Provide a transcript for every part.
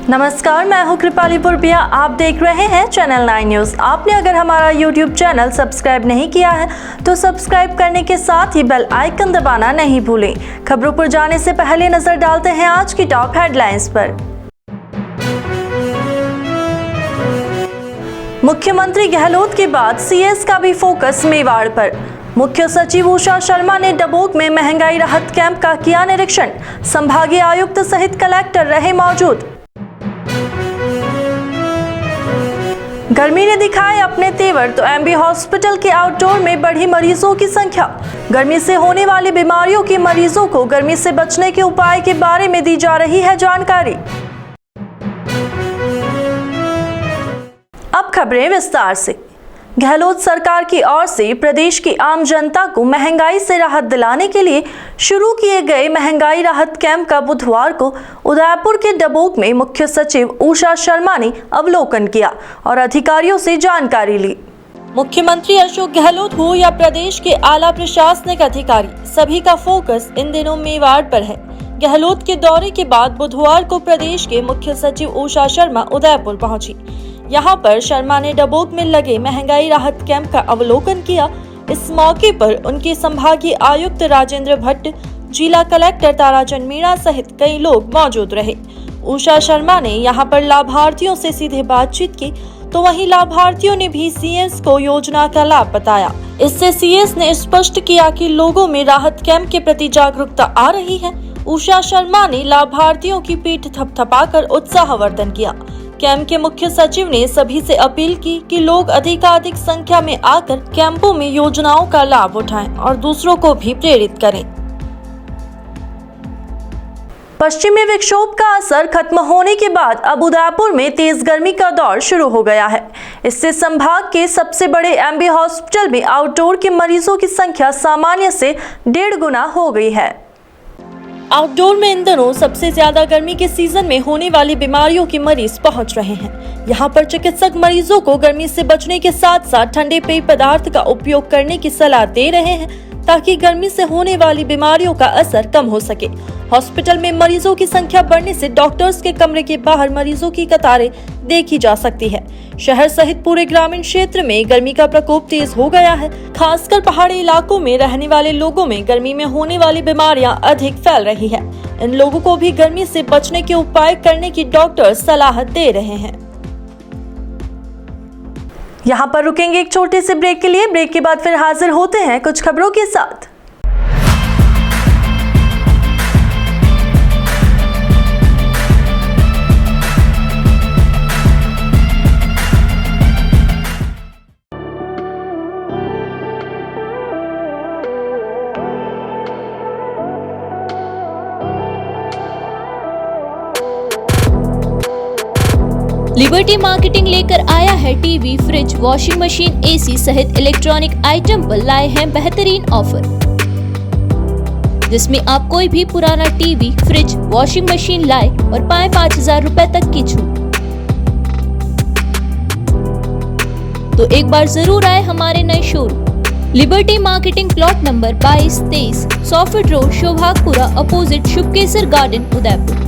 नमस्कार, मैं हूं कृपाली पुरबिया। आप देख रहे हैं चैनल 9 न्यूज़। आपने अगर हमारा YouTube चैनल सब्सक्राइब नहीं किया है तो सब्सक्राइब करने के साथ ही बेल आइकन दबाना नहीं भूलें। खबरों पर जाने से पहले नजर डालते हैं आज की टॉप हेडलाइंस पर। मुख्यमंत्री गहलोत के बाद सीएस का भी फोकस मेवाड़ पर। मुख्य सचिव उषा शर्मा ने डबोक में महंगाई राहत कैंप का किया निरीक्षण। संभागीय आयुक्त सहित कलेक्टर रहे मौजूद। गर्मी ने दिखाए अपने तेवर तो एमबी हॉस्पिटल के आउटडोर में बढ़ी मरीजों की संख्या। गर्मी से होने वाली बीमारियों के मरीजों को गर्मी से बचने के उपाय के बारे में दी जा रही है जानकारी। अब खबरें विस्तार से। गहलोत सरकार की ओर से प्रदेश की आम जनता को महंगाई से राहत दिलाने के लिए शुरू किए गए महंगाई राहत कैंप का बुधवार को उदयपुर के डबोक में मुख्य सचिव उषा शर्मा ने अवलोकन किया और अधिकारियों से जानकारी ली। मुख्यमंत्री अशोक गहलोत हो या प्रदेश के आला प्रशासनिक अधिकारी, सभी का फोकस इन दिनों मेवाड़ पर है। गहलोत के दौरे के बाद बुधवार को प्रदेश के मुख्य सचिव उषा शर्मा उदयपुर पहुंची। यहाँ पर शर्मा ने डबोक में लगे महंगाई राहत कैंप का अवलोकन किया। इस मौके पर उनके संभागीय आयुक्त राजेंद्र भट्ट, जिला कलेक्टर ताराचंद मीणा सहित कई लोग मौजूद रहे। उषा शर्मा ने यहाँ पर लाभार्थियों से सीधे बातचीत की तो वहीं लाभार्थियों ने भी सीएस को योजना का लाभ बताया। इससे सीएस ने स्पष्ट किया कि लोगों में राहत कैंप के प्रति जागरूकता आ रही है। उषा शर्मा ने लाभार्थियों की पीठ थपथपाकर उत्साहवर्धन किया। कैंप के मुख्य सचिव ने सभी से अपील की कि लोग अधिकाधिक संख्या में आकर कैंपों में योजनाओं का लाभ उठाएं और दूसरों को भी प्रेरित करें। पश्चिमी विक्षोभ का असर खत्म होने के बाद अब उदयपुर में तेज गर्मी का दौर शुरू हो गया है। इससे संभाग के सबसे बड़े एमबी हॉस्पिटल में आउटडोर के मरीजों की संख्या सामान्य से 1.5 गुना हो गई है। आउटडोर में इन दिनों सबसे ज्यादा गर्मी के सीजन में होने वाली बीमारियों के मरीज पहुंच रहे हैं। यहाँ पर चिकित्सक मरीजों को गर्मी से बचने के साथ साथ ठंडे पेय पदार्थ का उपयोग करने की सलाह दे रहे हैं ताकि गर्मी से होने वाली बीमारियों का असर कम हो सके। हॉस्पिटल में मरीजों की संख्या बढ़ने से डॉक्टर्स के कमरे के बाहर मरीजों की कतारें देखी जा सकती है। शहर सहित पूरे ग्रामीण क्षेत्र में गर्मी का प्रकोप तेज हो गया है। खासकर पहाड़ी इलाकों में रहने वाले लोगों में गर्मी में होने वाली बीमारियां अधिक फैल रही है। इन लोगों को भी गर्मी से बचने के उपाय करने की डॉक्टर सलाह दे रहे हैं। यहाँ पर रुकेंगे एक छोटे से ब्रेक के लिए। ब्रेक के बाद फिर हाजिर होते हैं कुछ खबरों के साथ। लिबर्टी मार्केटिंग लेकर आया है TV, fridge, washing machine, AC सहित इलेक्ट्रॉनिक आइटम पर लाए हैं बेहतरीन ऑफर, जिसमें आप कोई भी पुराना टीवी, फ्रिज, वॉशिंग मशीन लाए और पाए 5000 रुपए तक की छूट। तो एक बार जरूर आए हमारे नए showroom Liberty marketing, plot number 22-23, 100 feet road, Sobhagpura, opposite Shubhkesar garden, Udaipur.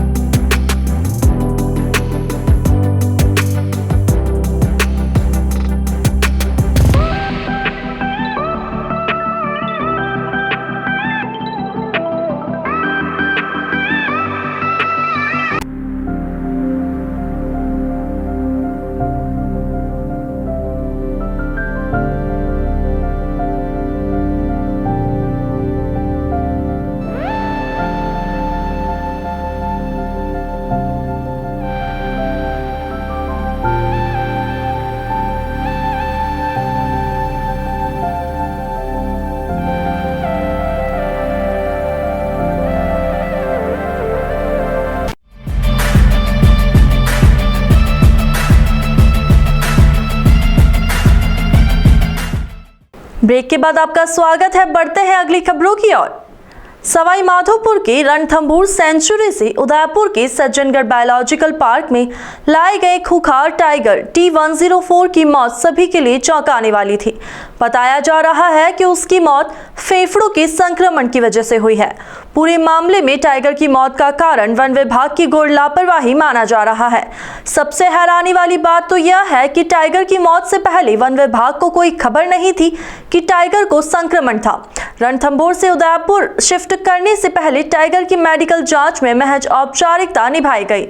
Break के बाद आपका स्वागत है। बढ़ते हैं अगली खबरों की ओर। सवाई माधोपुर के रणथंभौर सेंचुरी से उदयपुर के सज्जनगढ़ बायोलॉजिकल पार्क में लाए गए खूंखार टाइगर T104 की मौत सभी के लिए चौंकाने वाली थी। बताया जा रहा है कि उसकी मौत फेफड़ों के संक्रमण की वजह से हुई है। पूरे मामले में टाइगर की मौत का कारण वन विभाग की घोर लापरवाही माना जा रहा है। सबसे हैरानी वाली बात तो यह है कि टाइगर की मौत से पहले वन विभाग को कोई खबर नहीं थी कि टाइगर को संक्रमण था। रणथंभौर से उदयपुर शिफ्ट करने से पहले टाइगर की मेडिकल जांच में महज औपचारिकता निभाई गई।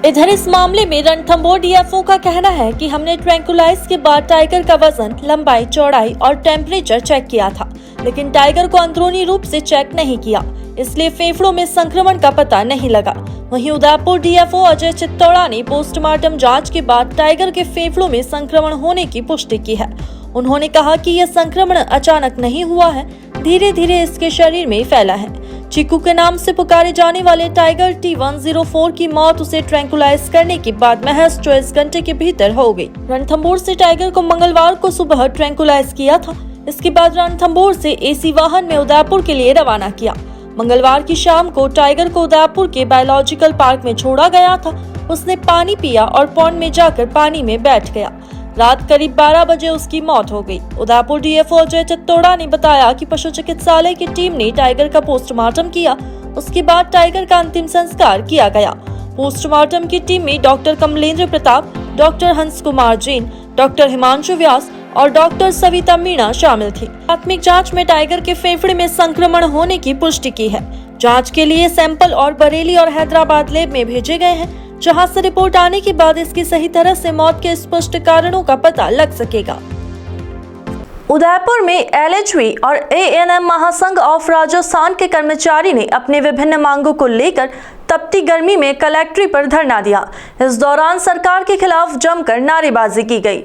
इधर इस मामले में रणथंभौर डीएफओ का कहना है कि हमने ट्रैंकुलाइज के बाद टाइगर का वजन, लंबाई, चौड़ाई और टेम्परेचर चेक किया था, लेकिन टाइगर को अंदरूनी रूप से चेक नहीं किया, इसलिए फेफड़ों में संक्रमण का पता नहीं लगा। वहीं उदयपुर डीएफओ अजय चित्तौड़ा ने पोस्टमार्टम जांच के बाद टाइगर के फेफड़ों में संक्रमण होने की पुष्टि की है। उन्होंने कहा कि यह संक्रमण अचानक नहीं हुआ है, धीरे धीरे इसके शरीर में फैला है। चीकू के नाम से पुकारे जाने वाले टाइगर T104 की मौत उसे ट्रैंकुलाइज करने के बाद महज 24 घंटे के भीतर हो गई। रणथंभौर से टाइगर को मंगलवार को सुबह ट्रैंकुलाइज किया था। इसके बाद रणथंभौर से एसी वाहन में उदयपुर के लिए रवाना किया। मंगलवार की शाम को टाइगर को उदयपुर के बायोलॉजिकल पार्क में छोड़ा गया था। उसने पानी पिया और पॉन्ड में जाकर पानी में बैठ गया। रात करीब 12 बजे उसकी मौत हो गई। उदयपुर डीएफओ अजय चित्तौड़ा ने बताया कि पशु चिकित्सालय की टीम ने टाइगर का पोस्टमार्टम किया। उसके बाद टाइगर का अंतिम संस्कार किया गया। पोस्टमार्टम की टीम में डॉक्टर कमलेंद्र प्रताप, डॉक्टर हंस कुमार जैन, डॉक्टर हिमांशु व्यास और डॉक्टर सविता मीणा शामिल थी। प्राथमिक जांच में टाइगर के फेफड़े में संक्रमण होने की पुष्टि की है। जांच के लिए सैंपल और बरेली और हैदराबाद लैब में भेजे गए हैं, जहां से रिपोर्ट आने के बाद इसकी सही तरह से मौत के स्पष्ट कारणों का पता लग सकेगा। उदयपुर में LHV और ANM महासंघ ऑफ राजस्थान के कर्मचारी ने अपने विभिन्न मांगों को लेकर तपती गर्मी में कलेक्ट्री पर धरना दिया। इस दौरान सरकार के खिलाफ जमकर नारेबाजी की गई।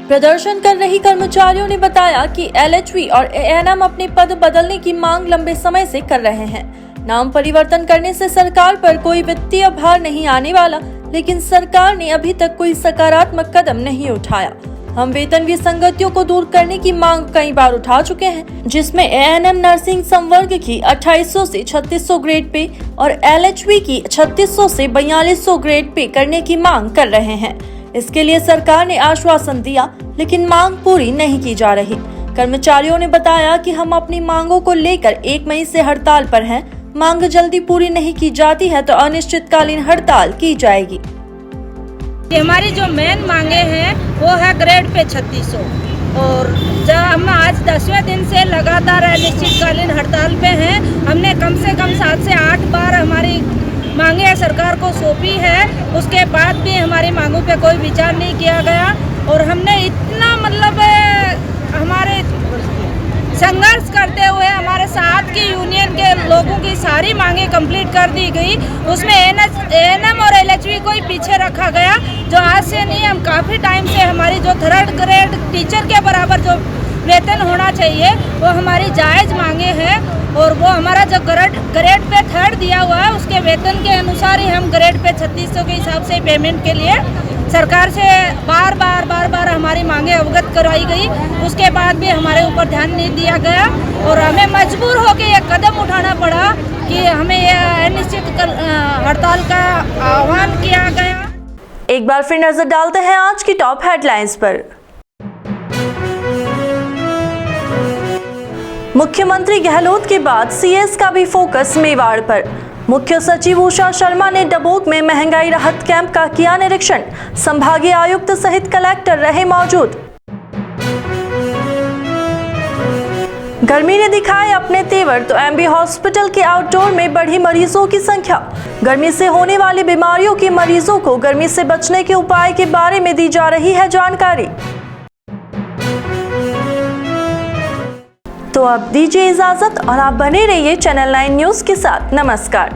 प्रदर्शन कर रही कर्मचारियों ने बताया कि LHV और ANM अपने पद बदलने की मांग लंबे समय से कर रहे हैं। नाम परिवर्तन करने से सरकार पर कोई वित्तीय भार नहीं आने वाला, लेकिन सरकार ने अभी तक कोई सकारात्मक कदम नहीं उठाया। हम वेतन विसंगतियों को दूर करने की मांग कई बार उठा चुके हैं, जिसमें ANM नर्सिंग संवर्ग की 2800 से 3600 ग्रेड पे और LHV की 3600 से 4200 ग्रेड पे करने की मांग कर रहे हैं। इसके लिए सरकार ने आश्वासन दिया, लेकिन मांग पूरी नहीं की जा रही। कर्मचारियों ने बताया कि हम अपनी मांगों को लेकर 1 मई से हड़ताल पर हैं। मांग जल्दी पूरी नहीं की जाती है तो अनिश्चितकालीन हड़ताल की जाएगी। हमारी जो मेन मांगे हैं वो है ग्रेड पे 3600 और जब हम आज 10वें दिन से लगातार अनिश्चितकालीन हड़ताल पे हैं। हमने कम से कम 7 से 8 बार हमारी मांगे सरकार को सौंपी है, उसके बाद भी हमारी मांगों पे कोई विचार नहीं किया गया और हमने इतना हमारे संघर्ष करते हुए हमारे साथ की यूनियन के लोगों की सारी मांगे कंप्लीट कर दी गई। उसमें ANM और LHV को ही पीछे रखा गया, जो आज से नहीं, हम काफ़ी टाइम से हमारी जो 3rd ग्रेड टीचर के बराबर जो वेतन होना चाहिए वो हमारी जायज़ मांगे हैं और वो हमारा जो ग्रेड पे 3rd दिया हुआ है उसके वेतन के अनुसार ही हम ग्रेड पे 3600 के हिसाब से पेमेंट के लिए सरकार से बार बार हमारी मांगे अवगत करवाई गई। उसके बाद भी हमारे ऊपर ध्यान नहीं दिया गया और हमें मजबूर होकर ये कदम उठाना पड़ा कि हमें यह अनिश्चित हड़ताल का आह्वान किया गया। एक बार फिर नजर डालते हैं आज की टॉप हेडलाइंस पर। मुख्यमंत्री गहलोत के बाद CS का भी फोकस मेवाड़ पर। मुख्य सचिव उषा शर्मा ने डबोक में महंगाई राहत कैंप का किया निरीक्षण। संभागीय आयुक्त सहित कलेक्टर रहे मौजूद। गर्मी ने दिखाए अपने तेवर तो MB हॉस्पिटल के आउटडोर में बढ़ी मरीजों की संख्या। गर्मी से होने वाली बीमारियों के मरीजों को गर्मी से बचने के उपाय के बारे में दी जा रही है जानकारी। तो अब दीजिए इजाजत और आप बने रहिए चैनल 9 न्यूज के साथ। नमस्कार।